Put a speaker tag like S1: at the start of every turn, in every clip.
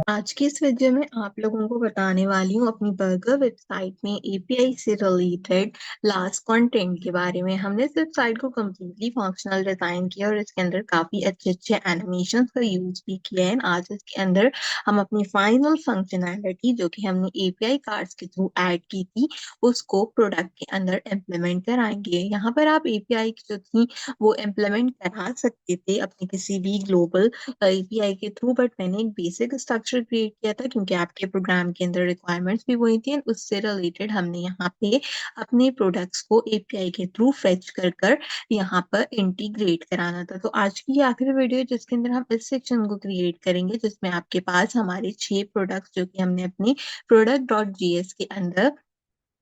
S1: आज की इस वीडियो में आप लोगों को बताने वाली हूँ अपनी बर्गर वेबसाइट में एपीआई से रिलेटेड लास्ट कंटेंट के बारे में। हमने इस वेबसाइट को कम्प्लीटली फंक्शनल डिजाइन किया और इसके अंदर काफी अच्छे अच्छे एनिमेशंस का यूज भी किया है। आज इसके अंदर हम अपनी फाइनल फंक्शनैलिटी जो कि हमने एपीआई कार्ड्स के थ्रू ऐड की थी उसको प्रोडक्ट के अंदर इम्प्लीमेंट कराएंगे। यहाँ पर आप एपीआई जो थी वो इम्प्लीमेंट करा सकते थे अपने किसी भी ग्लोबल एपीआई के थ्रू, बट मैंने एक बेसिक स्ट्रक्चर क्रिएट किया था क्योंकि आपके प्रोग्राम के अंदर रिक्वायरमेंट्स भी वही थी। उससे रिलेटेड हमने यहाँ पे अपने प्रोडक्ट्स को एपीआई के थ्रू फेच कर कर यहाँ पर इंटीग्रेट कराना था। तो आज की ये आखिरी वीडियो जिसके अंदर हम इस सेक्शन को क्रिएट करेंगे जिसमें आपके पास हमारे 6 प्रोडक्ट्स जो कि हमने अपनी प्रोडक्ट डॉट जीएस के अंदर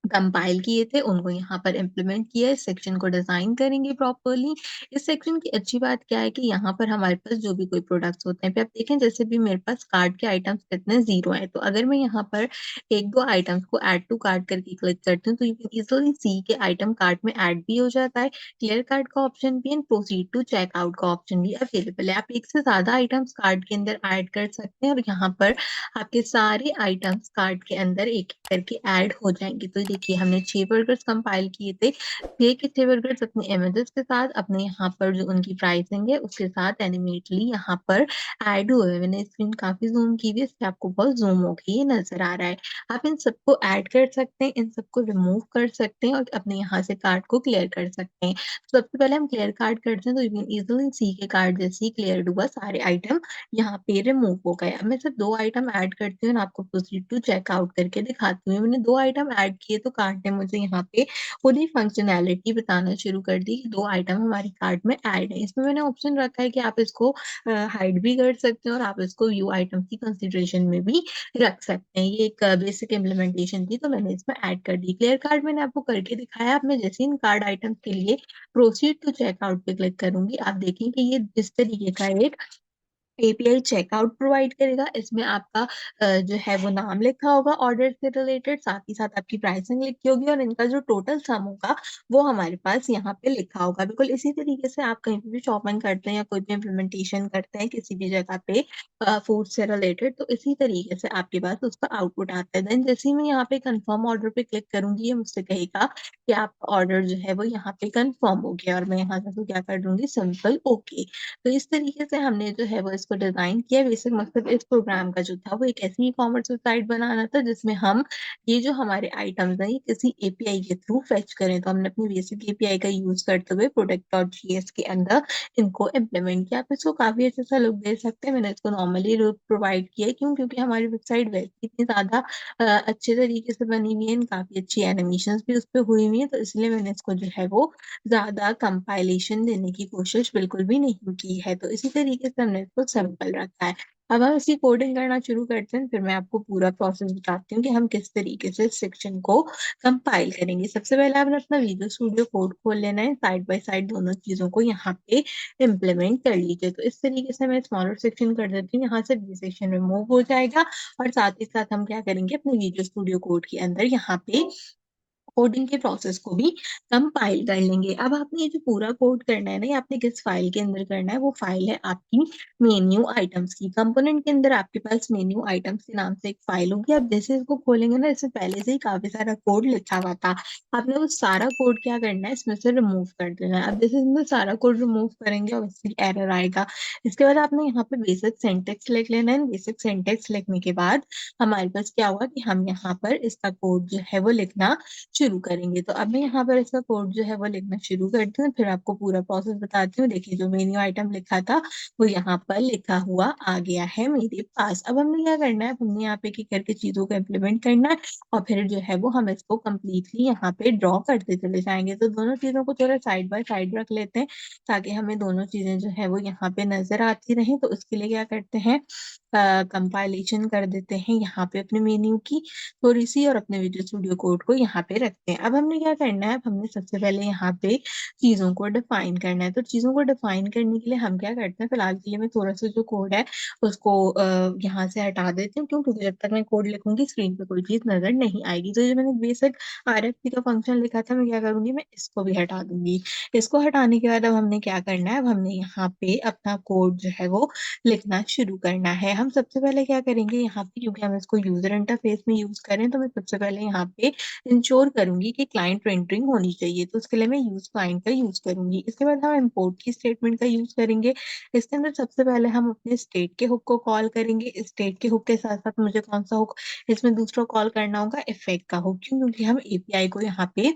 S1: कंपाइल किए थे उनको यहाँ पर इम्प्लीमेंट किया है। इस सेक्शन को डिजाइन करेंगे प्रॉपरली। इस सेक्शन की अच्छी बात क्या है कि यहाँ पर हमारे पास जो भी कोई प्रोडक्ट्स होते हैं, पे आप देखें जैसे भी मेरे पास कार्ड के आइटम्स कितने 0 है, तो अगर मैं यहाँ पर एक दो आइटम्स को ऐड टू कार्ट करके क्लिक करती हूँ तो यू कैन इजिली सी के आइटम कार्ट में ऐड भी हो जाता है। क्लियर कार्ड का ऑप्शन भी एंड प्रोसीड टू चेकआउट का ऑप्शन भी अवेलेबल है। आप एक से ज्यादा आइटम्स कार्ड के अंदर ऐड कर सकते हैं और यहाँ पर आपके सारे आइटम्स कार्ट के अंदर एक एक करके ऐड हो जाएंगे। तो देखिए हमने 6 बर्गर्स कंपाइल किए थे। 6 के 6 बर्गर्स अपने इमेजेस के साथ अपने यहाँ पर जो उनकी प्राइसिंग है उसके साथ एनिमेटली यहाँ पर ऐड हुए। मैंने स्क्रीन काफी जूम की हुई है, इससे आपको बहुत जूम होके ये नजर आ रहा है। आप इन सबको ऐड कर सकते हैं, इन सबको रिमूव कर सकते हैं और अपने यहाँ से कार्ड को क्लियर कर सकते हैं। तो सबसे पहले हम क्लियर कार्ड करते हैं तो यू कैन इजिली सी के कार्ड जैसे ही क्लियर हुआ सारे आइटम यहाँ पे रिमूव हो गए। अब मैं सिर्फ 2 आइटम ऐड करती हूँ और आपको प्रोसीड टू चेकआउट करके दिखाती हूँ। मैंने 2 आइटम ऐड किए तो कार्ट ने मुझे यहाँ पे खुद ही फंक्शनैलिटी बताना शुरू कर दी कि 2 आइटम हमारी कार्ट में ऐड है। इसमें मैंने ऑप्शन रखा है कि आप इसको हाइड भी कर सकते हैं और आप इसको व्यू आइटम की कंसिडरेशन में भी रख सकते हैं। ये एक बेसिक इम्प्लीमेंटेशन थी तो मैंने इसमें ऐड कर दी। क्लियर कार्ड मैंने आपको करके दिखाया। अब मैं जैसे इन कार्ड आइटम्स के लिए प्रोसीड टू चेकआउट पे क्लिक करूंगी, आप देखेंगे ये इस तरीके का एक एपीआई चेकआउट प्रोवाइड करेगा। इसमें आपका जो है वो नाम लिखा होगा ऑर्डर से रिलेटेड, साथ ही साथ आपकी प्राइसिंग लिखी होगी और इनका जो टोटल सम होगा वो हमारे पास यहाँ पे लिखा होगा। बिल्कुल इसी तरीके से आप कहीं पे भी शॉपिंग करते हैं या कोई भी इम्प्लीमेंटेशन करते हैं किसी भी जगह पे फूड से रिलेटेड, तो इसी तरीके से आपके पास उसका आउटपुट आता है। देन जैसे ही मैं यहाँ पे कंफर्म ऑर्डर पे क्लिक करूंगी ये मुझसे कहेगा कि आपका ऑर्डर जो है वो यहाँ पे कंफर्म हो गया और मैं यहाँ से तो क्या कर दूंगी सिंपल ओके। तो इस तरीके से हमने जो है वो इसको डिजाइन किया। बेसिक मकसद इस प्रोग्राम का जो था वो एक ऐसी ई कॉमर्स वेबसाइट बनाना था जिसमें हम ये जो हमारे आइटम्स हैं ये किसी एपीआई के थ्रू फेच करें। तो हमने अपनी बेसिक एपीआई का यूज करते हुए प्रोडक्ट डॉट जीएस के अंदर इनको इम्प्लीमेंट किया। आप इसको काफी अच्छे सा लुक दे सकते हैं। मैंने इसको नॉर्मली लुक प्रोवाइड किया है क्यों, क्योंकि हमारी वेबसाइट वैसे इतनी ज्यादा अच्छे तरीके से बनी हुई है, काफी अच्छी एनिमेशन भी उस पर हुई हुई है, तो इसलिए मैंने इसको जो है वो ज्यादा कंपाइलेशन देने की कोशिश बिल्कुल भी नहीं की है। तो इसी तरीके से हमने इसको सिंपल रखा है। अब हम इसकी कोडिंग करना शुरू करते हैं, फिर मैं आपको पूरा प्रोसेस बताती हूँ कि हम किस तरीके से इस सेक्शन को कंपाइल करेंगे। सबसे पहले आपने अपना विजुअल स्टूडियो कोड खोल लेना है, साइड बाय साइड दोनों चीजों को यहाँ पे इम्प्लीमेंट कर लीजिए। तो इस तरीके से मैं स्मॉलर सेक्शन कर देती हूँ, यहाँ से बी सेक्शन रिमूव हो जाएगा और साथ ही साथ हम क्या करेंगे अपने विजुअल स्टूडियो कोड के अंदर यहाँ पे कोडिंग के प्रोसेस को भी कंपाइल कर लेंगे। अब आपने ये जो पूरा कोड करना है ना, ये आपने किस फाइल के अंदर करना है, वो फाइल है आपकी मेन्यू आइटम्स की। कंपोनेंट के अंदर आपके पास मेन्यू आइटम्स के नाम से एक फाइल होगी। आप जैसे इसको खोलेंगे ना, इससे पहले से ही काफी सारा कोड लिखा हुआ था। आपने वो सारा कोड क्या करना है इसमें से रिमूव कर देना है। अब जैसे इसमें सारा कोड रिमूव करेंगे ऑब्वियसली एरर आएगा। इसके बाद आपने यहाँ पे बेसिक सिंटेक्स लिख लेना है। बेसिक सिंटेक्स लिखने के बाद हमारे पास क्या होगा कि हम यहाँ पर इसका कोड जो है वो लिखना शुरू करेंगे। तो अब मैं यहाँ पर इसका कोड जो है वो लिखना शुरू करती हूँ, फिर आपको पूरा प्रोसेस बताती हूँ। देखिए जो मेन्यू आइटम लिखा था वो यहाँ पर लिखा हुआ आ गया है मेरे पास। अब हमने क्या करना है, हमने यहाँ पे एक करके चीजों को इम्प्लीमेंट करना है और फिर जो है वो हम इसको कम्प्लीटली यहाँ पे ड्रॉ करते चले जाएंगे। तो दोनों चीजों को थोड़ा साइड बाय साइड रख लेते हैं ताकि हमें दोनों चीजें जो है वो यहाँ पे नजर आती रहें। तो उसके लिए क्या करते हैं, कंपाइलेशन कर देते हैं यहाँ पे अपने मेन्यू की थोड़ी सी और अपने विजुअल स्टूडियो कोड को यहाँ पे रख सकते हैं। अब हमने क्या करना है, अब हमने सबसे पहले यहाँ पे चीज़ों को डिफाइन करना है। तो चीज़ों को डिफाइन करने के लिए हम क्या करते हैं, फिलहाल के लिए मैं थोड़ा-सा जो कोड है उसको यहाँ से हटा देती हूँ। क्यों? क्योंकि जब तक मैं कोड लिखूँगी स्क्रीन पे कोई चीज़ नज़र नहीं आएगी। तो ये जो मैंने बेसिक आरएफसी का फंक्शन लिखा था, मैं क्या करूँगी, मैं इसको भी हटा दूँगी। इसको हटाने के बाद अब हमने क्या करना है, अब हमने यहाँ पे अपना कोड जो है वो लिखना शुरू करना है। हम सबसे पहले क्या करेंगे यहाँ पे, क्योंकि हम इसको यूज़र इंटरफेस में यूज़ करें, तो मैं सबसे पहले यहाँ पे इंश्योर करूँगी कि क्लाइंट रेंडरिंग होनी चाहिए। तो उसके लिए मैं यूज़ क्लाइंट का यूज़ करूँगी। इसके बाद हम इम्पोर्ट की स्टेटमेंट का यूज़ करेंगे। इसके अंदर सबसे पहले हम अपने स्टेट के हुक को कॉल करेंगे। स्टेट के हुक के साथ-साथ मुझे कौन-सा हुक इसमें दूसरा कॉल करना होगा, इफेक्ट का हुक। क्यों? क्योंकि हम एपीआई को यहाँ पे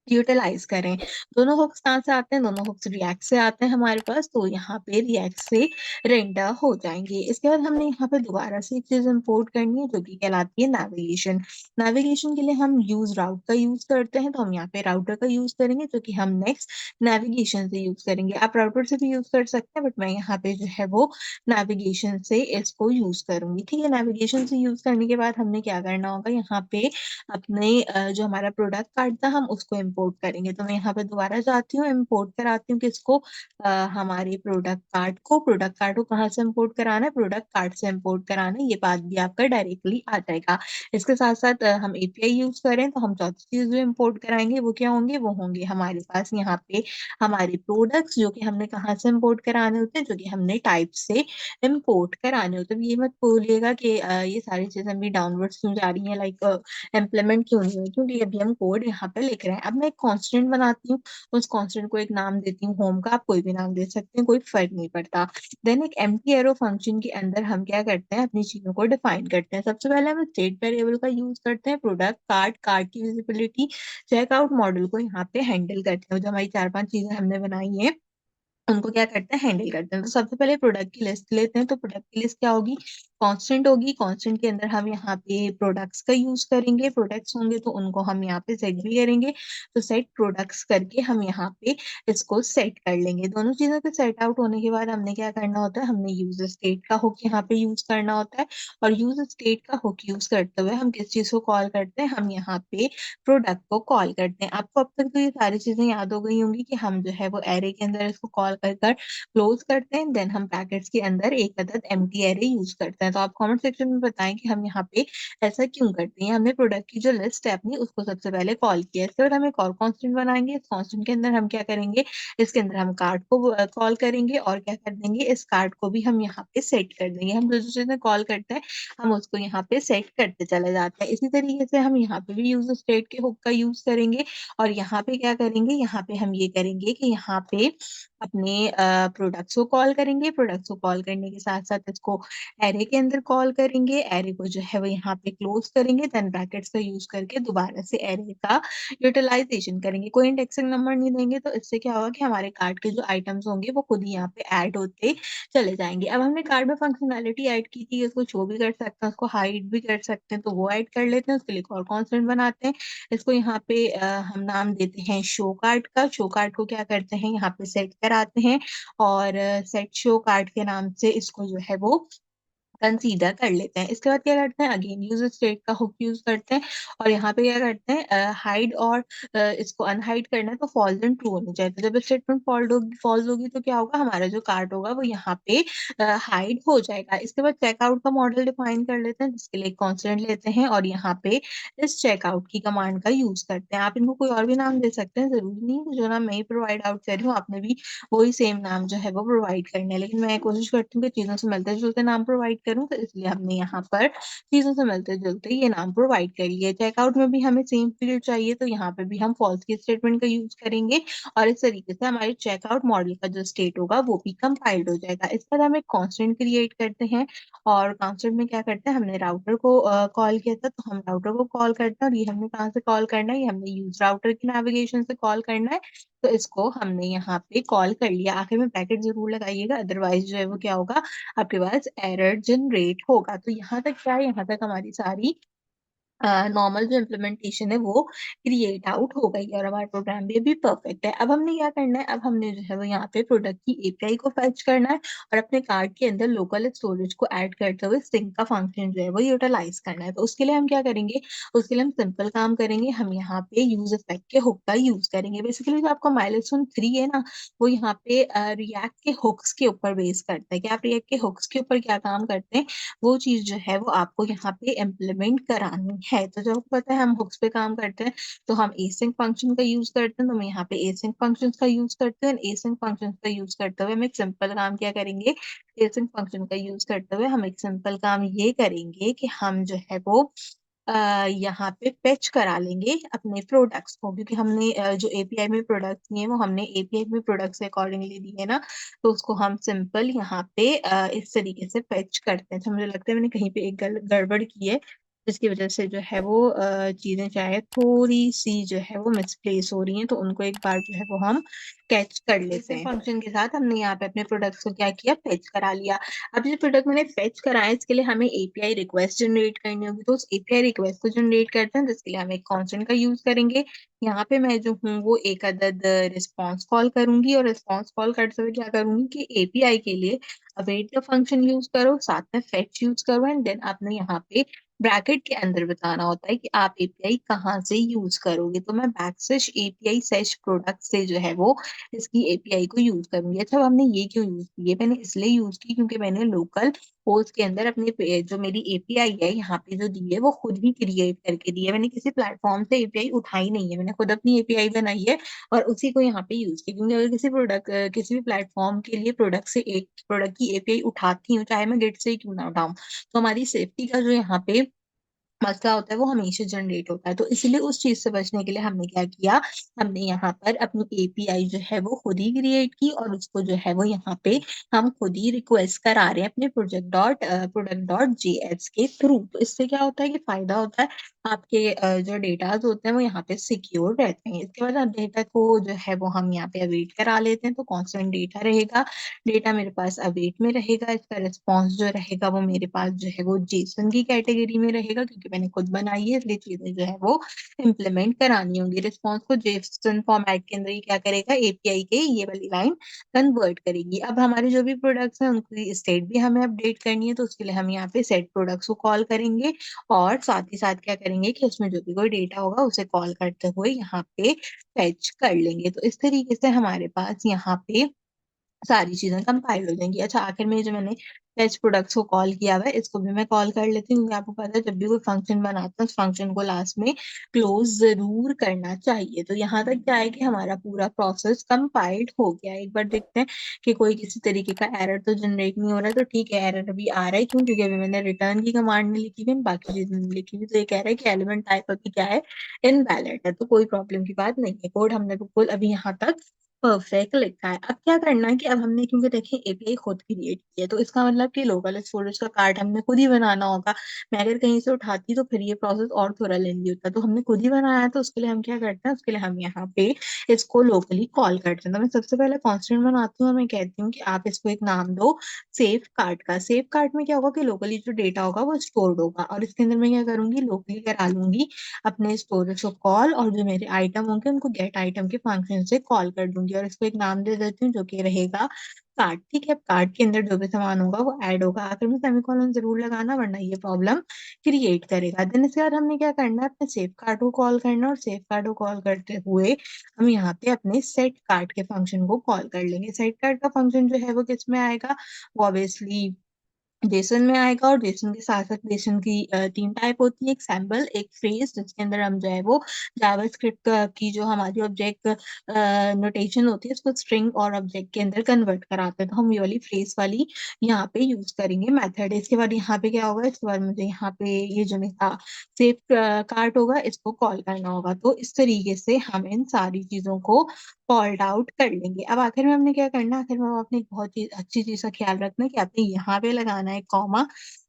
S1: यूटिलाइज़ करें। दोनों हुक्स कहाँ से आते हैं? दोनों हुक्स रिएक्ट से आते हैं हमारे पास, तो यहाँ पे रिएक्ट से रेंडर हो जाएँगे। इसके बाद हमने यहाँ पे दोबारा से एक चीज़ इम्पोर्ट करनी है जो कि कहलाती है नेविगेशन। नेविगेशन के लिए हम यूज़ राउट का यूज़ करते हैं, तो हम यहाँ पे राउटर का यूज़ करेंगे जो कि हम नेक्स्ट नेविगेशन से यूज़ करेंगे। आप राउटर से भी यूज़ कर सकते हैं, बट मैं यहाँ पे जो है वो नेविगेशन से इसको यूज़ करूँगी। ठीक है? नेविगेशन से यूज़ करने के बाद हमने क्या करना होगा, यहाँ पे अपने जो हमारा प्रोडक्ट कार्ड था हम उसको इम्पोर्ट करेंगे। तो मैं यहाँ पे दोबारा जाती हूँ, इम्पोर्ट कराती हूँ किसको, हमारे प्रोडक्ट कार्ड को कहाँ से इम्पोर्ट कराना है, प्रोडक्ट कार्ड से इम्पोर्ट कराना है। ये बात भी आपका डायरेक्टली आ जाएगा। इसके साथ-साथ हम एपीआई यूज़ करें तो हम चौथी चीज़ जो इम्पोर्ट कराएँगे वो क्या होंगे, वो होंगे हमारे पास यहाँ पे हमारे प्रोडक्ट्स, जो कि हमने कहाँ से इम्पोर्ट कराने होते हैं, जो कि हमने टाइप से इम्पोर्ट कराने होते हैं। ये मत भूलिएगा कि ये सारी चीज़ें अभी डाउनवर्ड्स क्यों जा रही हैं, लाइक इम्प्लीमेंट क्यों नहीं हुई? क्योंकि अभी हम कोड यहाँ पे लिख रहे हैं। अब मैं एक कांस्टेंट बनाती हूँ, उस कांस्टेंट को एक नाम देती हूँ होम का, आप कोई भी नाम दे सकते हैं, कोई फ़र्क नहीं पड़ता। देन एक एम्प्टी एरो फंक्शन के अंदर हम क्या करते हैं, अपनी चीज़ों को डिफाइन करते हैं। सबसे पहले हम स्टेट वेरिएबल का यूज़ करते हैं, प्रोडक्ट, कार्ड की विजिबिलिटी, चेकआउट मॉडल को यहाँ पे हैंडल करते हैं। जो हमारी 4-5 चीज़ें हमने बनाई हैं उनको क्या करते हैं, हैंडल करते हैं। तो सबसे पहले प्रोडक्ट की लिस्ट लेते हैं, तो प्रोडक्ट की लिस्ट क्या होगी, कांस्टेंट होगी। कांस्टेंट के अंदर हम यहाँ पे प्रोडक्ट्स का यूज़ करेंगे, प्रोडक्ट्स होंगे तो उनको हम यहाँ पे सेट भी करेंगे। तो सेट प्रोडक्ट्स करके हम यहाँ पे इसको सेट कर लेंगे। दोनों चीज़ों के सेट आउट होने के बाद हमने क्या करना होता है, हमने यूज़र स्टेट का हुक यहाँ पे यूज़ करना होता है, और यूज़र स्टेट का हुक यूज़ करते हुए हम किस चीज़ को कॉल करते हैं, हम यहाँ पे प्रोडक्ट को कॉल करते हैं। आपको अब तक तो ये सारी चीज़ें याद हो गई होंगी कि हम जो है वो एरे के अंदर इसको कॉल कर कर क्लोज़ करते हैं, देन हम ब्रैकेट्स के अंदर एक अदद एम्प्टी एरे यूज़ करते हैं। तो आप कमेंट सेक्शन में बताएँ कि हम यहाँ पे ऐसा क्यों करते हैं? हमने प्रोडक्ट की जो लिस्ट है अपनी उसको सबसे पहले कॉल किया। इसके बाद हम एक और कांस्टेंट बनाएँगे। इस कांस्टेंट के अंदर हम क्या करेंगे, इसके अंदर हम कार्ड को कॉल करेंगे और क्या कर देंगे, इस कार्ड को भी हम यहाँ पे सेट कर देंगे। हम जो-जो चीज़ें कॉल करते हैं, हम उसको यहाँ पे सेट करते चले जाते हैं। इसी तरीके से हम यहाँ पे भी यूज़र स्टेट के हुक का यूज़ करेंगे, और यहाँ पे क्या करेंगे, यहाँ पे हम ये करेंगे कि यहाँ पे अपने प्रोडक्ट्स को कॉल करेंगे। प्रोडक्ट्स को कॉल करने के साथ-साथ इसको एरे के अंदर कॉल करेंगे। एरे को जो है वो यहाँ पे क्लोज़ करेंगे, देन ब्रैकेट्स का यूज़ करके दोबारा से एरे का यूटिलाइज़ेशन करेंगे। कोई इंडेक्सिंग नंबर नहीं देंगे, तो इससे क्या होगा कि हमारे कार्ट के जो आइटम्स होंगे वो खुद ही यहाँ पे ऐड होते चले जाएँगे। अब हमने कार्ड में फंक्शनैलिटी ऐड की थी, इसको शो भी कर सकते हैं, उसको हाइड भी कर सकते हैं, तो वो ऐड कर लेते हैं। उसके लिए एक और कांस्टेंट बनाते हैं। इसको यहाँ पे हम नाम देते हैं शो कार्ड का। शो कार्ड को क्या करते हैं, यहाँ पे सेट कराते हैं, और सेट शो कार्ड के नाम से इसको जो है वो कंसीडर कर लेते हैं। इसके बाद क्या करते हैं, अगेन यूज़र स्टेट का हुक यूज़ करते हैं, और यहाँ पे क्या करते हैं, हाइड और इसको अनहाइड करना है तो फॉल्स एंड ट्रू होनी चाहिए। तो जब स्टेटमेंट फॉल्स होगी तो क्या होगा, हमारा जो कार्ट होगा वो यहाँ पे हाइड हो जाएगा। इसके बाद चेकआउट का मॉडल डिफाइन कर लेते हैं, जिसके लिए कांस्टेंट लेते हैं और यहाँ पे इस चेकआउट की कमांड का यूज़ करते हैं। आप इनको कोई और भी नाम दे सकते हैं, ज़रूरी नहीं है कि जो नाम मैं ही प्रोवाइड आउट कर रही हूँ आपने भी वही सेम नाम जो है वो प्रोवाइड करना है। लेकिन मैं कोशिश करती हूँ कि चीज़ों से मिलते-जुलते नाम प्रोवाइड करूँ, तो इसलिए हमने यहाँ पर चीज़ों से मिलते-जुलते ये नाम प्रोवाइड कर लिए। चेकआउट में भी हमें सेम फील्ड चाहिए, तो यहाँ पे भी हम फॉल्स की स्टेटमेंट का यूज़ करेंगे, और इस तरीके से हमारे चेकआउट मॉडल का जो स्टेट होगा वो भी कंपाइल्ड हो जाएगा। इसके बाद हम एक कांस्टेंट क्रिएट करते हैं, और कांस्टेंट में क्या करते हैं, हमने राउटर को कॉल किया था, तो हम राउटर को कॉल करते हैं, और ये हमने कहाँ से कॉल करना है, ये हमने यूज़ राउटर की नेविगेशन से कॉल करना है। तो इसको हमने यहाँ पे कॉल कर लिया। आखिर में ब्रैकेट ज़रूर लगाइएगा, अदरवाइज़ जो है वो क्या होगा, आपके पास एरर जनरेट होगा। तो यहाँ तक क्या है, यहाँ तक हमारी सारी नॉर्मल जो इम्प्लीमेंटेशन है वो क्रिएट आउट हो गई और हमारा प्रोग्राम भी अभी परफेक्ट है। अब हमने क्या करना है, अब हमने जो है वो यहाँ पे प्रोडक्ट की एपीआई को फेच करना है और अपने कार्ड के अंदर लोकल स्टोरेज को ऐड करते हुए सिंक का फंक्शन जो है वो यूटिलाइज करना है। तो उसके लिए हम क्या करेंगे, उसके लिए हम सिंपल काम करेंगे, हम यहाँ पे यूज इफेक्ट के हुक का यूज करेंगे। बेसिकली जो आपका माइलस्टोन 3 है ना, वो यहाँ पे रिएक्ट के हुक्स के ऊपर बेस करता है कि आप रिएक्ट के हुक्स के ऊपर क्या काम करते हैं, वो चीज जो है वो आपको यहाँ पे इम्प्लीमेंट करानी है। तो जब आपको पता है हम हुक्स पे काम करते हैं तो हम एसिंक फंक्शन का यूज करते हैं, तो हम यहाँ पे एसिंक फंक्शंस का यूज करते हैं। एसिंक फंक्शंस का यूज करते हुए हम एक सिंपल काम क्या करेंगे, एसिंक फंक्शन का यूज करते हुए हम एक सिंपल काम ये करेंगे कि हम जो है वो यहाँ पे फेच करा लेंगे अपने प्रोडक्ट्स को, क्योंकि हमने जो एपीआई में प्रोडक्ट्स दिए हैं वो हमने एपीआई में प्रोडक्ट्स अकॉर्डिंगली दिए ना, तो उसको हम सिंपल यहाँ पे इस तरीके से फेच करते हैं। तो मुझे लगता है मैंने कहीं पे एक गड़बड़ की है, जिसकी वजह से जो है वो चीजें चाहे थोड़ी सी जो है वो मिसप्लेस हो रही हैं, तो उनको एक बार जो है वो हम कैच कर लेते हैं। फंक्शन के साथ हमने यहाँ पे अपने प्रोडक्ट्स को क्या किया, फेच करा लिया। अब जो प्रोडक्ट मैंने फेच कराया इसके लिए हमें एपीआई रिक्वेस्ट जनरेट करनी होगी, तो उस एपीआई रिक्वेस्ट को जनरेट करते हैं जिसके लिए हम एक कांस्टेंट का यूज करेंगे। यहाँ पे मैं जो हूँ वो एक अदद रिस्पॉन्स कॉल करूंगी और रिस्पॉन्स कॉल करते हुए क्या करूंगी कि एपीआई के लिए अवेट का फंक्शन यूज करो, साथ में फेच यूज करो, एंड देन आपने यहाँ पे ब्रैकेट के अंदर बताना होता है कि आप एपीआई कहाँ से यूज करोगे। तो मैं बैकस्लैश एपीआई सेश प्रोडक्ट से जो है वो इसकी एपीआई को यूज करूंगी। अच्छा, अब हमने ये क्यों यूज की है, मैंने इसलिए यूज की क्योंकि मैंने लोकल होस्ट के अंदर अपने जो मेरी एपीआई है यहाँ पे जो दी है वो खुद ही क्रिएट करके दी है। मैंने किसी प्लेटफॉर्म से एपीआई उठाई नहीं है, मैंने खुद अपनी एपीआई बनाई है और उसी को यहाँ पे यूज किया। क्योंकि अगर किसी प्रोडक्ट किसी भी प्लेटफॉर्म के लिए प्रोडक्ट से एक प्रोडक्ट की एपीआई उठाती हूँ, चाहे मैं गिट से ही क्यों ना उठाऊं, तो हमारी सेफ्टी का जो यहाँ पे मसला होता है वो हमेशा जनरेट होता है। तो इसलिए उस चीज से बचने के लिए हमने क्या किया, हमने यहाँ पर अपनी एपीआई जो है वो खुद ही क्रिएट की और उसको जो है वो यहाँ पे हम खुद ही रिक्वेस्ट करा रहे हैं अपने प्रोडक्ट.जेएस के थ्रू। तो इससे क्या होता है कि फायदा होता है, आपके जो डेटाज होते हैं वो यहाँ पे सिक्योर रहते हैं। इसके बाद आप डेटा को जो है वो हम यहाँ पे अवेट करा लेते हैं, तो कॉन्स्टेंट डेटा रहेगा, डेटा मेरे पास अवेट में रहेगा, इसका रिस्पॉन्स जो रहेगा वो मेरे पास जो है वो जेसन की कैटेगरी में रहेगा, क्योंकि मैंने खुद बनाई है इसलिए चीजें जो है वो इम्प्लीमेंट करानी होंगी। रिस्पॉन्स को जेसन फॉर्मेट के अंदर ही क्या करेगा, एपीआई के ये वाली लाइन कन्वर्ट करेगी। अब हमारे जो भी प्रोडक्ट्स हैं उनकी स्टेट भी हमें अपडेट करनी है, तो उसके लिए हम यहाँ पे सेट प्रोडक्ट्स को कॉल करेंगे और साथ ही साथ क्या करेंगे कि उसमें जो भी कोई डेटा होगा उसे कॉल करते हुए यहाँ पे फेच कर लेंगे। तो इस तरीके से हमारे पास यहाँ पे सारी चीजें कंपाइल हो जाएंगी। अच्छा, आखिर में जो मैंने फेच प्रोडक्ट्स को कॉल किया हुआ है इसको भी मैं कॉल कर लेती हूँ, क्योंकि आपको पता है जब भी कोई फंक्शन बनाते हैं उस फंक्शन को लास्ट में क्लोज जरूर करना चाहिए। तो यहाँ तक क्या है कि हमारा पूरा प्रोसेस कंपाइल्ड हो गया है। एक बार देखते हैं कि कोई किसी तरीके का एरर तो जनरेट नहीं हो रहा है। तो ठीक है, एरर अभी आ रहा है, क्यों, क्योंकि अभी मैंने रिटर्न की कमांड नहीं लिखी हुई, बाकी चीजें नहीं लिखी हुई। तो ये कह रहा है कि एलिमेंट टाइप अभी क्या है, इनवैलिड है। तो कोई प्रॉब्लम की बात नहीं है, कोड हमने बिल्कुल अभी यहाँ तक परफेक्ट लिखा है। अब क्या करना है कि अब हमने क्योंकि देखिए एपीआई खुद क्रिएट की है, तो इसका मतलब कि लोकल स्टोरेज का कार्ड हमने खुद ही बनाना होगा। मैं अगर कहीं से उठाती तो फिर ये प्रोसेस और थोड़ा लेंदी होता, तो हमने खुद ही बनाया है। तो उसके लिए हम क्या करते हैं, उसके लिए हम यहाँ पे इसको लोकली कॉल करते हैं। तो मैं सबसे पहले कॉन्स्टेंट बनाती हूँ और मैं कहती हूँ कि आप इसको एक नाम दो सेफ कार्ड का। सेफ कार्ड में क्या होगा कि लोकली जो डेटा होगा वो स्टोर्ड होगा, और इसके अंदर मैं क्या करूंगी, लोकली करा लूंगी अपने स्टोरेज को कॉल, और जो मेरे आइटम होंगे उनको गेट आइटम के फंक्शन से कॉल कर दूंगी और इसको एक नाम दे देती हूँ जो कि रहेगा कार्ड। ठीक है, कार्ड के अंदर जो भी सामान होगा वो ऐड होगा। आखिर में सेमीकोलन जरूर लगाना, वरना ये प्रॉब्लम क्रिएट करेगा। देन इसके बाद हमने क्या करना है, अपने सेफ कार्ड को कॉल करना, और सेफ कार्ड को कॉल करते हुए हम यहाँ पे अपने सेट कार्ड के फंक्शन को कॉल कर लेंगे। सेट कार्ड का फंक्शन जो है वो किस में आएगा, वो ऑब्वियसली जेसन में आएगा। और जेसन के साथ साथ जेसन की 3 टाइप होती है, एक सैम्पल, एक फ्रेज, जिसके अंदर हम जो है वो जावास्क्रिप्ट की जो हमारी ऑब्जेक्ट नोटेशन होती है उसको स्ट्रिंग और ऑब्जेक्ट के अंदर कन्वर्ट कराते हैं। तो हम ये वाली फ्रेज वाली यहाँ पे यूज करेंगे मेथड। इसके बाद यहाँ पे क्या होगा, इसके बाद मुझे यहाँ पे ये जो मेरा सेव कार्ट होगा इसको कॉल करना होगा। तो इस तरीके से हम इन सारी चीजों को कॉल्ड आउट कर लेंगे। अब आखिर में हमने क्या करना है, आखिर में आपने एक बहुत ही अच्छी चीज़ का ख़्याल रखना है कि आपने यहाँ पे लगाना है कॉमा,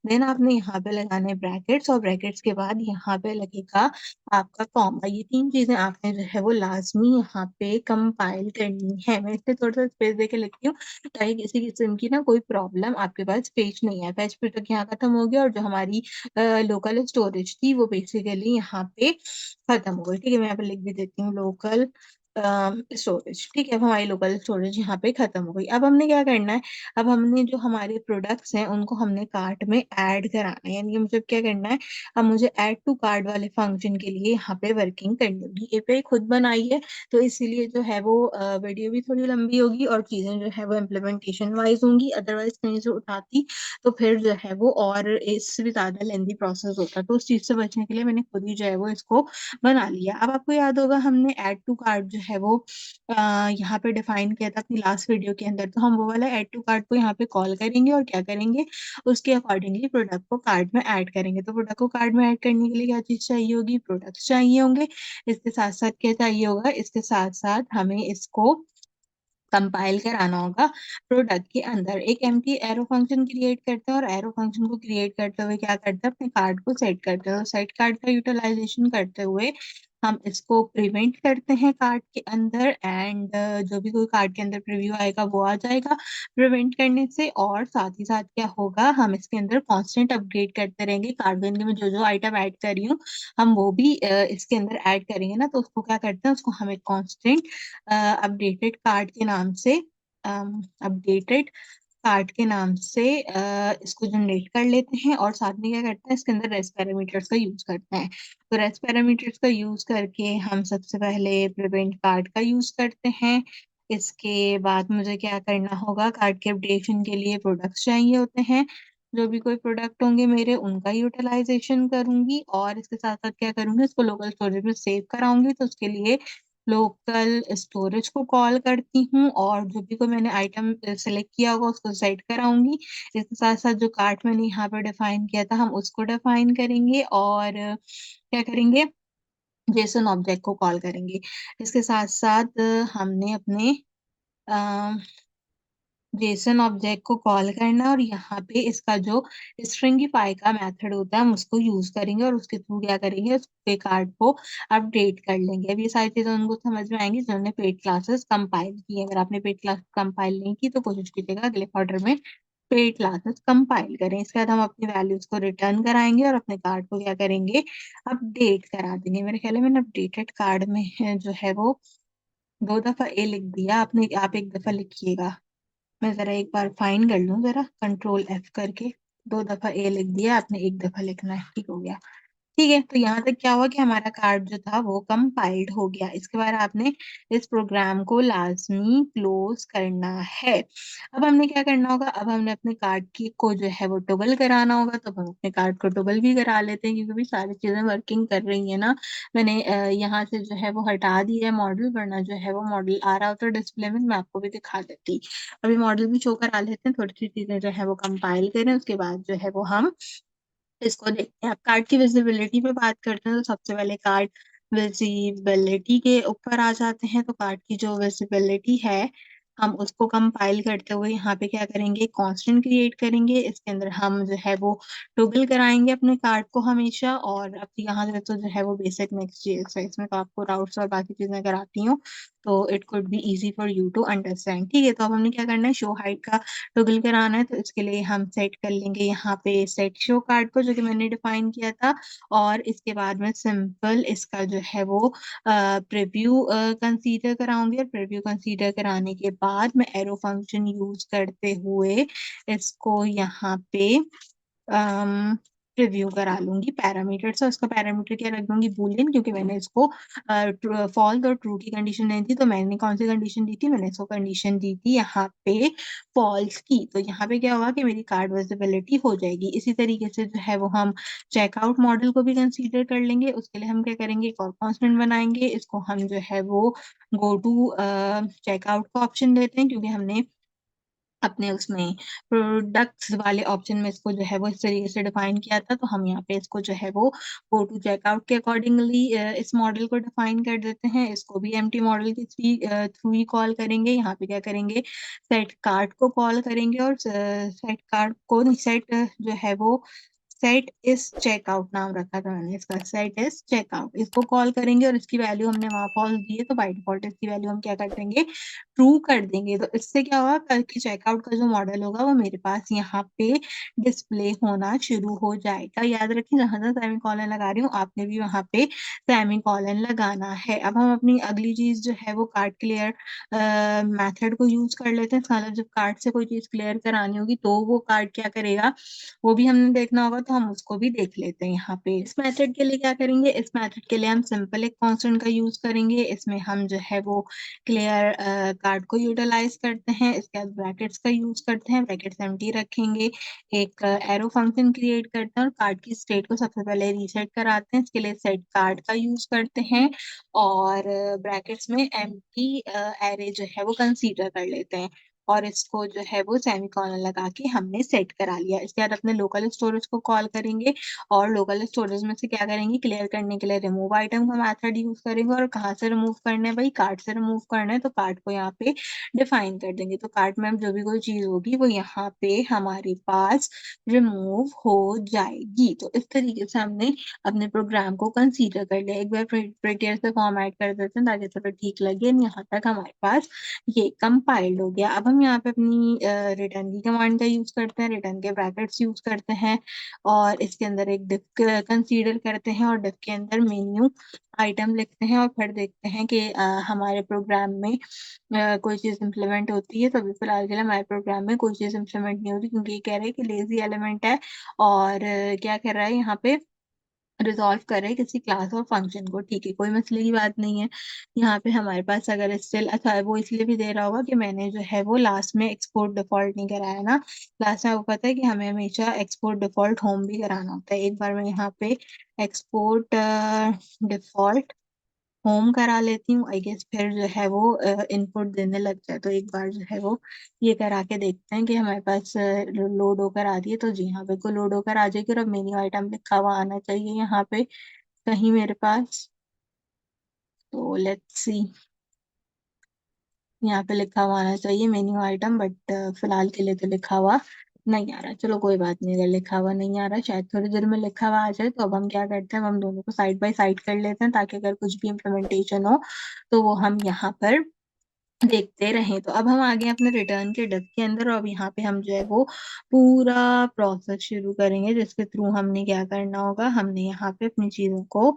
S1: देन आपने यहाँ पे लगाना है ब्रैकेट्स और ब्रैकेट्स के बाद यहाँ पे लगेगा आपका कॉमा। ये 3 चीज़ें आपने जो है वो लाज़मी यहाँ पे कंपाइल करनी है। मैं इसलिए थोड़ा-सा स्पेस देके लिखती हूँ ताकि किसी किस्म की ना कोई प्रॉब्लम आपके पास पेश नहीं आए। पेज पे तक यहाँ खत्म हो गया और जो हमारी लोकल स्टोरेज थी वो बेसिकली यहाँ पे खत्म हो गई। ठीक है, मैं यहाँ पे लिख भी देती हूँ लोकल स्टोरेज। ठीक है, अब हमारी लोकल स्टोरेज यहाँ पे खत्म हो गई। अब हमने क्या करना है, अब हमने जो हमारे प्रोडक्ट्स हैं उनको हमने कार्ट में ऐड कराना है, यानी कि मुझे क्या करना है, अब मुझे ऐड टू कार्ट वाले फंक्शन के लिए यहाँ पे वर्किंग करनी होगी। एपीआई खुद बनाई है तो इसीलिए जो है वो वीडियो भी थोड़ी लंबी होगी और चीजें जो है वो इम्प्लीमेंटेशन वाइज होंगी, अदरवाइज कहीं से उठाती तो फिर जो है वो और इससे भी ज्यादा लेंदी प्रोसेस होता। तो उस चीज से बचने के लिए मैंने खुद ही जो है वो इसको बना लिया। अब आपको याद होगा हमने ऐड टू कार्ट जो है वो यहाँ पे डिफाइन किया था अपनी लास्ट वीडियो के अंदर, तो हम वो वाला ऐड टू कार्ट को यहाँ पे कॉल करेंगे और क्या करेंगे, उसके अकॉर्डिंगली प्रोडक्ट को कार्ट में ऐड करेंगे। तो प्रोडक्ट को कार्ट में ऐड करने के लिए क्या चीज चाहिए होगी, प्रोडक्ट्स चाहिए होंगे। इसके साथ साथ क्या चाहिए होगा, इसके साथ साथ हमें इसको कंपाइल कराना होगा प्रोडक्ट के अंदर। एक एम्प्टी एरो फंक्शन क्रिएट करते हैं और एरो फंक्शन को क्रिएट करते हुए क्या करते हैं, अपने कार्ड को सेट करते हैं और सेट कार्ड का यूटिलाइजेशन करते हुए हम इसको प्रिवेंट करते हैं कार्ड के अंदर एंड जो भी कोई कार्ड के अंदर प्रीव्यू आएगा वो आ जाएगा प्रिवेंट करने से। और साथ ही साथ क्या होगा, हम इसके अंदर कांस्टेंट अपग्रेड करते रहेंगे। कार्ड के अंदर में जो जो आइटम ऐड कर रही हूँ हम वो भी इसके अंदर ऐड करेंगे ना, तो उसको क्या करते हैं, उसको हम एक कांस्टेंट अपडेटेड कार्ड के नाम से अपडेटेड कार्ड के नाम से इसको जनरेट कर लेते हैं और साथ में क्या करते हैं, इसके अंदर रेस्ट पैरामीटर्स का यूज करते हैं। तो रेस्ट पैरामीटर्स का यूज करके हम सबसे पहले प्रिवेंट कार्ड का यूज करते हैं। इसके बाद मुझे क्या करना होगा, कार्ड के अपडेशन के लिए प्रोडक्ट्स चाहिए होते हैं। जो भी कोई प्रोडक्ट होंगे मेरे उनका यूटिलाइजेशन करूंगी और इसके साथ साथ क्या करूंगी, इसको लोकल स्टोरेज में सेव कराऊंगी। तो उसके लिए लोकल स्टोरेज को कॉल करती हूँ और जो भी कोई मैंने आइटम सेलेक्ट किया होगा उसको सेट कराऊंगी। इसके साथ साथ जो कार्ट मैंने यहाँ पर डिफाइन किया था हम उसको डिफाइन करेंगे और क्या करेंगे, जेसन ऑब्जेक्ट को कॉल करेंगे। इसके साथ साथ हमने अपने जेसन ऑब्जेक्ट को कॉल करना है और यहाँ पे इसका जो स्ट्रिंगिफाई का मेथड होता है हम उसको यूज करेंगे और उसके थ्रू क्या करेंगे, उसके कार्ड को अपडेट कर लेंगे। अब ये सारी चीजें उनको समझ में आएंगी जिन्होंने पेड क्लासेस कंपाइल की है। अगर आपने पेड क्लास कंपाइल नहीं की तो कोशिश कीजिएगा अगले क्वार्टर में पेड क्लासेस कंपाइल करें। इसके बाद हम अपनी वैल्यूज को रिटर्न कराएंगे और अपने कार्ड को क्या करेंगे, अपडेट करा देंगे। मेरे ख्याल है मैंने अपडेटेड कार्ड में जो है वो 2 दफा ए लिख दिया, आपने आप एक दफा लिखिएगा। मैं जरा एक बार फाइन कर लूं, जरा कंट्रोल एफ करके। 2 दफा ए लिख दिया आपने, एक दफा लिखना है, ठीक हो गया। ठीक है, तो यहाँ तक क्या हुआ कि हमारा कार्ड जो था वो कंपाइल्ड हो गया। इसके बाद आपने इस प्रोग्राम को लाजमी क्लोज करना है। अब हमने क्या करना होगा, अब हमने अपने कार्ड की को जो है वो टॉगल कराना होगा। तो हम अपने कार्ड को टॉगल भी करा लेते हैं क्योंकि भी सारी चीजें वर्किंग कर रही है ना। मैंने यहाँ से जो है वो हटा दिया है मॉडल, वरना जो है वो मॉडल आ रहा होता डिस्प्ले में, मैं आपको भी दिखा देती। अभी मॉडल भी शो करा लेते हैं, थोड़ी सी चीजें जो है वो कंपाइल करें उसके बाद जो है वो हम इसको देखते हैं। अब कार्ड की विजिबिलिटी पे बात करते हैं तो सबसे पहले कार्ड विजिबिलिटी के ऊपर आ जाते हैं। तो कार्ड की जो विजिबिलिटी है हम उसको कंपाइल करते हुए यहाँ पे क्या करेंगे, कांस्टेंट क्रिएट करेंगे। इसके अंदर हम जो है वो टॉगल कराएंगे अपने कार्ड को हमेशा। और अब यहाँ से तो जो है वो बेसिक नेक्स्ट चीज है, इसमें तो आपको राउट्स और बाकी चीजें कराती हूँ तो it could be easy for you to understand. ठीक है, तो अब हमने क्या करना है, शो हाइट का टॉगल कराना है। तो इसके लिए हम सेट कर लेंगे यहाँ पे सेट शो कार्ड को जो कि मैंने डिफाइन किया था। और इसके बाद में सिंपल इसका जो है वो प्रीव्यू कंसीडर कराऊंगी और प्रीव्यू कंसीडर कराने के बाद मैं एरो फंक्शन यूज करते हुए इसको यहाँ पे रिव्यू करा लूंगी पैरामीटर से। उसका पैरामीटर क्या रख दूंगी, बूलियन, क्योंकि मैंने इसको फॉल्स और ट्रू की कंडीशन नहीं थी। तो मैंने कौन सी कंडीशन दी थी, मैंने इसको कंडीशन दी थी यहाँ पे फॉल्स की। तो यहाँ पे क्या होगा कि मेरी कार्ड विजिबिलिटी हो जाएगी। इसी तरीके से जो है वो हम चेकआउट मॉडल को भी कंसीडर कर लेंगे। उसके लिए हम क्या करेंगे, एक और कॉन्स्टेंट बनाएंगे। इसको हम जो है वो गो टू चेकआउट का ऑप्शन देते हैं क्योंकि हमने अपने उसमें प्रोडक्ट्स वाले ऑप्शन में इसको जो है वो इस तरीके से डिफाइन किया था, तो हम यहाँ पे इसको जो है वो गो टू चेकआउट के अकॉर्डिंगली इस मॉडल को डिफाइन कर देते हैं। इसको भी एम्प्टी मॉडल के थ्रू ही कॉल करेंगे। यहाँ पे क्या करेंगे, सेट कार्ड को कॉल करेंगे और सेट कार्ड को सेट जो है वो सेट इज चेकआउट नाम रखा था मैंने इसका, सेट इज चेकआउट, इसको कॉल करेंगे और इसकी वैल्यू हमने वहां फॉल्स दी है, तो बाय डिफॉल्ट इसकी वैल्यू हम क्या कर देंगे, ट्रू कर देंगे। तो इससे क्या होगा, कल की चेकआउट का जो मॉडल होगा वो मेरे पास यहाँ पे डिस्प्ले होना शुरू हो जाएगा। याद रखें, जहां जहां सेमी कॉलन लगा रही हूँ आपने भी वहां पे सेमी कॉलन लगाना है। अब हम अपनी अगली चीज जो है वो कार्ड क्लियर मेथड को यूज कर लेते हैं। मतलब जब कार्ड से कोई चीज क्लियर करानी होगी तो वो कार्ड क्या करेगा, वो भी हमने देखना होगा, तो हम उसको भी देख लेते हैं यहाँ पे। इस मेथड के लिए क्या करेंगे, इस मेथड के लिए हम सिंपल एक कांस्टेंट का यूज करेंगे। इसमें हम जो है वो क्लियर कार्ड को यूटिलाइज करते हैं। इसके बाद ब्रैकेट्स का यूज करते हैं, ब्रैकेट्स एम्प्टी रखेंगे, एक एरो फंक्शन क्रिएट करते हैं और कार्ड की स्टेट को सबसे पहले रीसेट कराते हैं। इसके लिए सेट कार्ड का यूज करते हैं और ब्रैकेट्स में एम्प्टी एरे जो है वो कंसीडर कर लेते हैं और इसको जो है वो सेमीकोलन लगा के हमने सेट करा लिया। इसके बाद अपने लोकल स्टोरेज को कॉल करेंगे और लोकल स्टोरेज में से क्या करेंगे, क्लियर करने के लिए रिमूव आइटम का मेथड यूज करेंगे। और कहाँ से रिमूव करना है भाई, कार्ड से रिमूव करना है, तो कार्ड को यहाँ पे डिफाइन कर देंगे। तो कार्ड में जो भी कोई चीज होगी वो यहाँ पे हमारे पास रिमूव हो जाएगी। तो इस तरीके से हमने अपने प्रोग्राम को कंसीडर कर लिया। एक बार प्रिंटर से फॉर्मेट कर देते हैं ताकि थोड़ा ठीक लगे। यहाँ तक हमारे पास ये कंपाइल्ड हो गया। अब हम यहाँ पे अपनी रिटर्न की कमांड का यूज करते हैं, रिटर्न के ब्रैकेट्स यूज करते हैं और इसके अंदर एक डिफ कंसीडर करते हैं और डिफ के अंदर मेन्यू आइटम लिखते हैं और फिर देखते हैं कि हमारे प्रोग्राम में कोई चीज इम्प्लीमेंट होती है। तो अभी फिलहाल के लिए हमारे प्रोग्राम में कोई चीज इम्प्लीमेंट नहीं होती क्योंकि ये कह रहे हैं कि लेजी एलिमेंट है और क्या कर रहा है यहाँ पे, रिजॉल्व करे किसी क्लास और फंक्शन को। ठीक है, कोई मसले की बात नहीं है। यहाँ पे हमारे पास अगर स्टिल, अच्छा वो इसलिए भी दे रहा होगा कि मैंने जो है वो लास्ट में एक्सपोर्ट डिफॉल्ट नहीं कराया ना। लास्ट में आपको पता है कि हमें हमेशा एक्सपोर्ट डिफॉल्ट होम भी कराना होता है। एक बार मैं यहाँ पे एक्सपोर्ट डिफॉल्ट होम करा लेती हूँ, आई गेस फिर जो है वो इनपुट देने लग जाए। तो एक बार जो है वो ये करा के देखते हैं कि हमारे पास लोड होकर आ रही है। तो जी हाँ, बिल्कुल लोड होकर आ जाएगी और अब मेन्यू आइटम लिखा हुआ आना चाहिए यहाँ पे कहीं मेरे पास। तो लेट्स सी, यहाँ पे लिखा हुआ आना चाहिए मेन्यू आइटम, बट फिलहाल के लिए तो लिखा हुआ नहीं आ रहा। चलो कोई बात नहीं, अगर लिखा हुआ नहीं आ रहा, शायद थोड़ी देर में लिखा हुआ आ जाए। तो अब हम क्या करते हैं, अब हम दोनों को साइड बाय साइड कर लेते हैं ताकि अगर कुछ भी इम्प्लीमेंटेशन हो तो वो हम यहाँ पर देखते रहें। तो अब हम आगे अपने रिटर्न के डिफ के अंदर और अब यहाँ पे हम जो है वो पूरा प्रोसेस शुरू करेंगे जिसके थ्रू हमने क्या करना होगा, हमने यहाँ पे अपनी चीजों को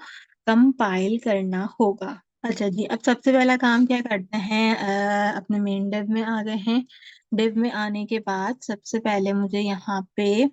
S1: कंपाइल करना होगा। अच्छा जी, अब सबसे पहला काम क्या करते हैं, अपने मेन डिव में आ गए हैं। डिव में आने के बाद सबसे पहले मुझे यहाँ पे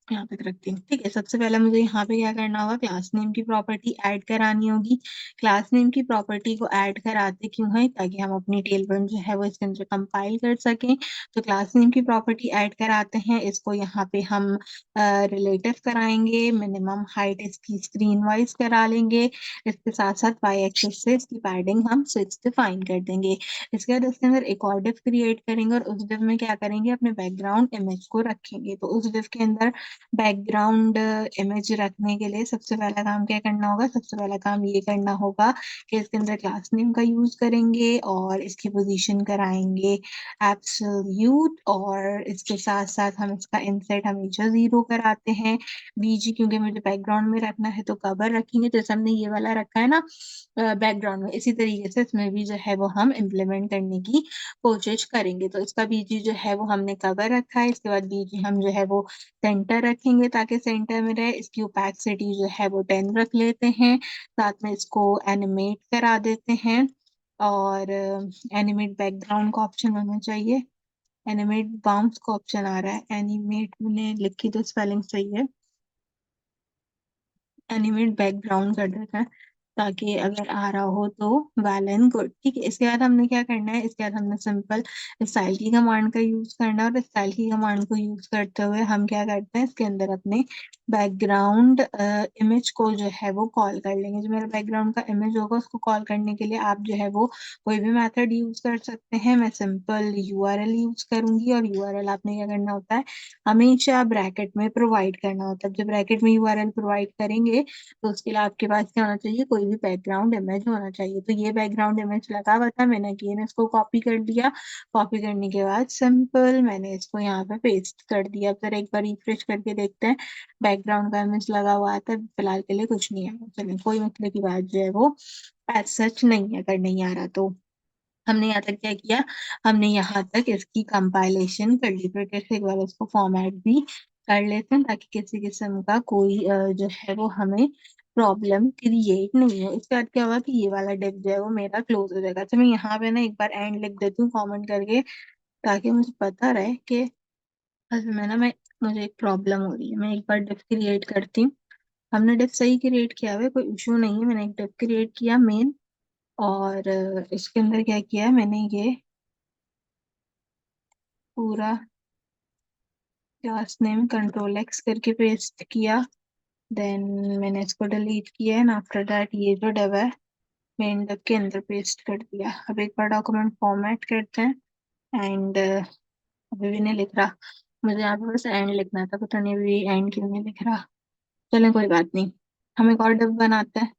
S1: रखती हूँ। ठीक है, सबसे पहले मुझे यहाँ पे क्या करना होगा, क्लास नेम की प्रॉपर्टी ऐड करानी होगी। क्लास नेम की प्रॉपर्टी को ऐड कराते क्यों है, ताकि हम अपनी टेलबन जो है वो इसके अंदर कंपाइल कर सकें। तो क्लास नेम की प्रॉपर्टी ऐड कराते हैं, इसको यहाँ पे हम रिलेटिव कराएंगे, मिनिमम हाइट इसकी स्क्रीन वाइज करा लेंगे। इसके साथ साथ वाई एक्सिस से इसकी पैडिंग हम 6 डिफाइन कर देंगे। इसके बाद इसके अंदर एक और डिव क्रिएट करेंगे और उस डिव में क्या करेंगे, अपने बैकग्राउंड इमेज को रखेंगे। तो उस डिव के अंदर बैकग्राउंड इमेज रखने के लिए सबसे पहला काम क्या करना होगा, सबसे पहला काम ये करना होगा कि इसके अंदर क्लास नेम का यूज करेंगे और इसकी पोजीशन कराएंगे एब्सोल्यूट और इसके साथ साथ हम इसका इंसेट हमेशा 0 कराते हैं। बीजी क्योंकि मुझे बैकग्राउंड में रखना है तो कवर रखेंगे, जैसे हमने ये वाला रखा है ना बैकग्राउंड में, इसी तरीके से इसमें भी जो है वो हम इम्प्लीमेंट करने की कोशिश करेंगे। तो इसका बीजी जो है वो हमने कवर रखा है। इसके बाद बीजी हम जो है वो सेंटर रखेंगे ताकि सेंटर में रहे। इसकी ओपेसिटी जो है वो 10 रख लेते हैं। साथ में इसको एनिमेट करा देते हैं और एनिमेट बैकग्राउंड का ऑप्शन होना चाहिए। एनिमेट बाउंस का ऑप्शन आ रहा है, एनिमेट मैंने लिखी तो स्पेलिंग सही है, एनिमेट बैकग्राउंड कर देते हैं ताकि अगर आ रहा हो तो वेल एंड गुड। ठीक है, इसके बाद हमने क्या करना है, इसके बाद हमने सिंपल स्टाइल की कमांड का यूज करना है, और स्टाइल की कमांड को यूज करते हुए हम क्या करते हैं, इसके अंदर अपने बैकग्राउंड इमेज को जो है वो कॉल कर लेंगे। जो मेरा बैकग्राउंड का इमेज होगा उसको कॉल करने के लिए आप जो है वो कोई भी मेथड यूज कर सकते हैं। मैं सिंपल यूआरएल यूज करूंगी, और यूआरएल आपने क्या करना होता है, हमेशा ब्रैकेट में प्रोवाइड करना होता है। जब ब्रैकेट में यूआरएल प्रोवाइड करेंगे तो उसके लिए आपके पास क्या होना चाहिए, कोई भी बैकग्राउंड इमेज होना चाहिए। तो ये बैकग्राउंड इमेज लगा हुआ था, मैंने अगेन इसको कॉपी कर लिया। कॉपी करने के बाद सिंपल मैंने इसको यहाँ पे पेस्ट कर दिया। फिर एक बार रिफ्रेश करके देखते हैं, बैकग्राउंड का इमेज लगा हुआ था। फिलहाल के लिए कुछ नहीं है, चलिए कोई मतलब की बात जो है वो एज सच नहीं है, अगर नहीं आ रहा तो। हमने यहाँ तक क्या किया, हमने यहाँ तक इसकी कंपाइलेशन कर ली। फिर कैसे एक बार इसको फॉर्मेट भी कर लेते हैं, ताकि किसी किस्म का कोई जो है वो हमें प्रॉब्लम क्रिएट नहीं है। इसके बाद क्या हुआ कि ये वाला डिव जो है वो मेरा क्लोज हो जाएगा। तो मैं यहाँ पे ना एक बार एंड लिख देती हूँ कमेंट करके, ताकि मुझे पता रहे कि असल में ना मुझे एक प्रॉब्लम हो रही है। मैं एक बार डिव क्रिएट करती हूँ। हमने डिव सही क्रिएट किया हुआ है, कोई इशू नहीं है। मैंने एक डिव क्रिएट किया मेन, और इसके अंदर क्या किया है, मैंने ये पूरा क्लास नेम कंट्रोल एक्स करके पेस्ट किया। देन मैंने इसको डिलीट किया, एंड आफ्टर दैट ये जो डिव है मेन डिव के अंदर पेस्ट कर दिया। अब एक बार डॉक्यूमेंट फॉर्मेट करते हैं, एंड अभी भी नहीं लिख रहा। मुझे यहाँ पे बस एंड लिखना था, पता नहीं अभी एंड क्यों नहीं लिख रहा। चलें कोई बात नहीं, हम एक और डिव बनाते हैं।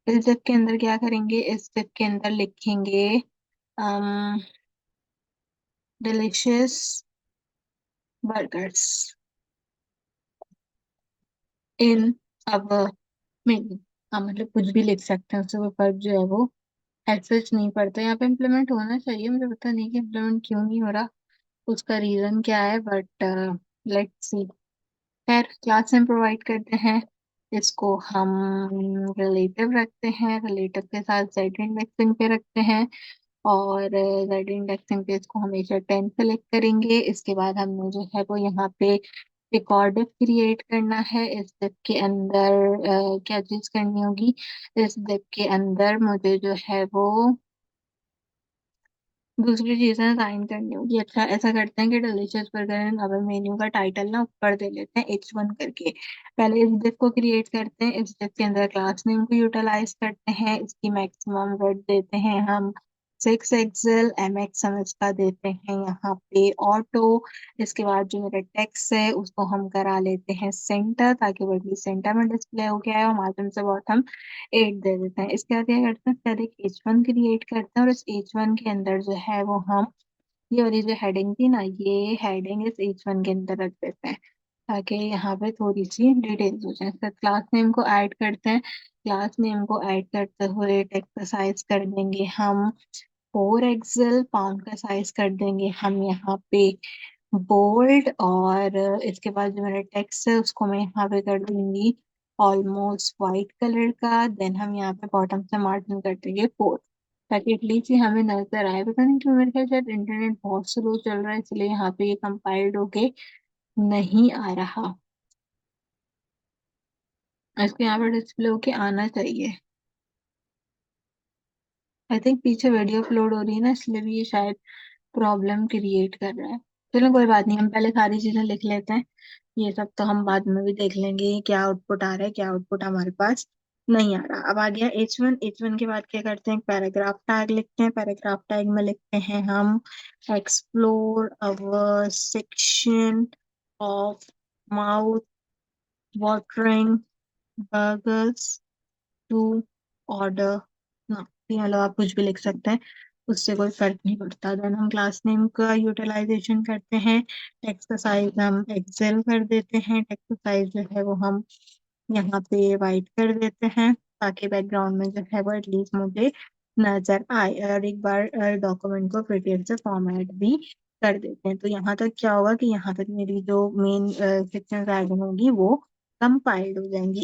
S1: इस डिव के अंदर क्या करेंगे, इस डिव के अंदर लिखेंगे डिलीशियस बर्गर्स इन अवर मेन्यू। हाँ मतलब कुछ भी लिख सकते हैं, उससे कोई फर्क जो है वो एज नहीं पड़ता। यहाँ पे इम्प्लीमेंट होना चाहिए, मुझे पता नहीं कि इम्प्लीमेंट क्यों नहीं हो रहा, उसका रीजन क्या है, बट लेट्स सी। खैर, क्लास में प्रोवाइड करते हैं, इसको हम रिलेटिव रखते हैं, रिलेटिव के साथ जेड इंडेक्सिंग पे रखते हैं, और जेड इंडेक्सिंग पे इसको हमेशा 10 सेलेक्ट करेंगे। इसके बाद हमने जो है वो यहाँ पे रिकॉर्ड क्रिएट करना है। इस डिव के अंदर क्या चीज करनी होगी, इस डिव के अंदर मुझे जो है वो दूसरी चीजें साइन करनी होगी। अच्छा, ऐसा करते हैं कि डिलीशियस बर्गर अब मेन्यू का टाइटल ना ऊपर दे लेते हैं H1 करके। पहले इस डिव को क्रिएट करते हैं, इस डिव के अंदर क्लास नेम को यूटिलाइज करते हैं, इसकी मैक्सिमम विड्थ देते हैं हम 6 एक्सेल, MX हम इसका देते हैं यहाँ पे ऑटो। इसके बाद जो मेरा टेक्स्ट है उसको हम करा लेते हैं सेंटर, ताकि वो एटलीस्ट सेंटर में डिस्प्ले हो गया है, और मार्जिन से बहुत हम 8 दे देते हैं। इसके बाद क्या करते हैं, पहले एक H1 क्रिएट करते हैं, और इस H1 के अंदर जो है वो हम ये वाली जो हेडिंग थी ना, ये हेडिंग इस H1 के अंदर रख देते हैं, ताकि यहाँ पे थोड़ी सी डिटेल्स हो जाए। फिर क्लास नेम को ऐड करते हैं, क्लास नेम को ऐड करते हुए टेक्स्ट का साइज कर देंगे हम 4 एक्सेल, पाउंड का साइज कर देंगे हम यहाँ पे बोल्ड, और इसके बाद जो मेरा टेक्स्ट है उसको मैं यहाँ पे कर दूंगी ऑलमोस्ट वाइट कलर का। देन हम यहाँ पे बॉटम से मार्जिन कर देंगे 4, ताकि एटलीस्ट ये हमें नजर आए। पता नहीं क्यों, मेरे ख्याल शायद इंटरनेट बहुत स्लो चल रहा है, इसलिए यहाँ पे ये कंपाइल्ड होके नहीं आ रहा। इसको यहाँ पे डिस्प्ले होके आना चाहिए। आई थिंक पीछे वीडियो अपलोड हो रही है ना, इसलिए भी ये शायद प्रॉब्लम क्रिएट कर रहा है। चलो कोई बात नहीं, हम पहले सारी चीजें लिख लेते हैं, ये सब तो हम बाद में भी देख लेंगे क्या आउटपुट आ रहा है, क्या आउटपुट हमारे पास नहीं आ रहा। अब आ गया H1। H1 के बाद क्या करते हैं, पैराग्राफ टैग लिखते हैं। पैराग्राफ टैग में लिखते हैं हम explore our section of mouth watering burgers to order ना। ये मतलब आप कुछ भी लिख सकते हैं, उससे कोई फर्क नहीं पड़ता। देन हम क्लास नेम का यूटिलाइजेशन करते हैं, टेक्स्ट का साइज हम एक्सेल कर देते हैं, टेक्स्ट का साइज जो है वो हम यहाँ पे वाइट कर देते हैं, ताकि बैकग्राउंड में जो है वो एटलीस्ट मुझे नजर आए। और एक बार डॉक्यूमेंट को फिर से फॉर्मेट भी कर देते हैं। तो यहाँ तक क्या होगा कि यहाँ तक मेरी जो मेन सेक्शन होगी वो कंपाइल्ड हो जाएंगी।